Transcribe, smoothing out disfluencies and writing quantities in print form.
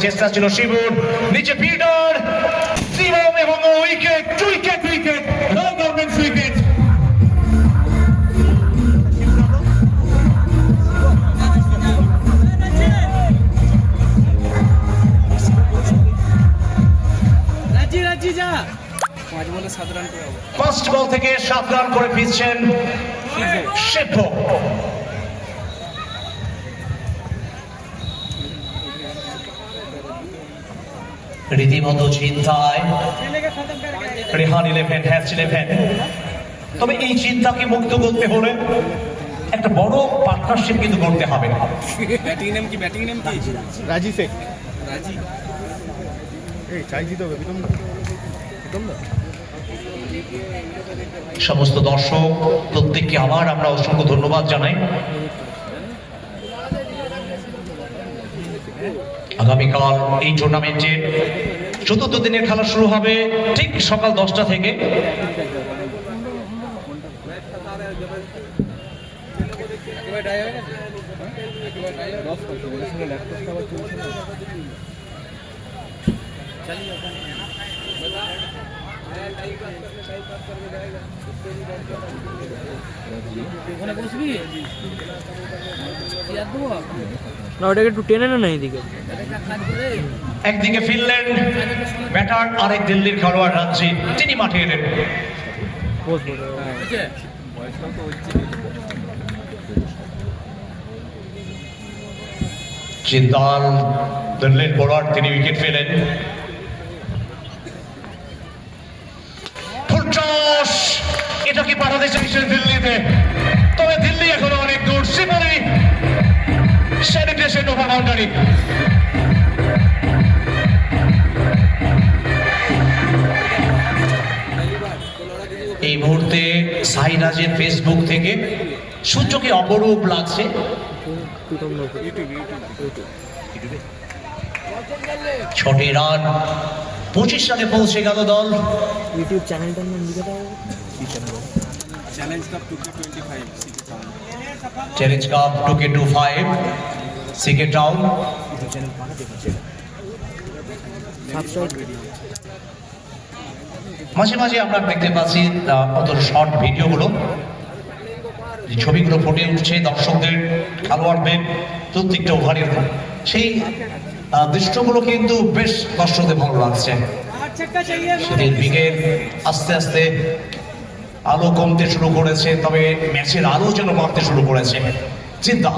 চেষ্টা ছিল শিবুর, নিচে পিটার, শিবম এবং wicket, wicket wicket, royal governments wicket. First ball থেকে 7 রান করে ফিরছেন শিব। রীতিমতো চিন্তায় রেহান 11 হ্যাচ 11। তবে এই চিন্তাকে মুক্ত করতে হলে একটা বড় পার্টনারশিপ কিন্তু করতে হবে। ব্যাটিং নেম কি? রাজি শেখ। রাজি এই চাই দিতে হবে বিতম না। সমস্ত দর্শক প্রত্যেককে আবার আমরা অসংখ্য ধন্যবাদ জানাই। আগামীকাল এই টুর্নামেন্টের ৪র্থ দিনের খেলা শুরু হবে ঠিক সকাল 10টা থেকে। না ওটাকে একটু টেনে না এইদিকে। একদিকে ফিনল্যান্ড ব্যাটার, আরেক দিল্লির খেলোয়াড় রাজ্জি, তিনি মাঠে এলেন। জিন্দাল দিল্লির বোলার, তিনি উইকেট পেলেন। ফুলটস, এটা কি পাঠাতে চাইছেন দিল্লিতে? তবে দিল্লি এখনো অনেক দূর। সিমারি সেলিব্রেশন ওভার বাউন্ডারি। এই মুহূর্তে সাইরাজের ফেসবুক থেকে সূর্যকে অপরূপ লাগছে। 6 রান 25 রানে পৌঁছে গেল দল। ইউটিউব চ্যানেলটার নাম লিখে দাও। Challenge cup 2K25 challenge cup 2K25 CK town. মাঝে মাঝে আমরা দেখতে পাচ্ছি কত শর্ট ভিডিওগুলো, ছবিগুলো ফুটে উঠছে দর্শকদের, খেলোয়াড়দের প্রত্যেকটা ওভারের সেই দৃশ্যগুলো কিন্তু বেশ দর্শকদের ভালো লাগছে। সেদিন বিকেল আস্তে আস্তে আলো কমতে শুরু করেছে, তবে ম্যাচের আলো যেন বাড়তে শুরু করেছে। চিন্তা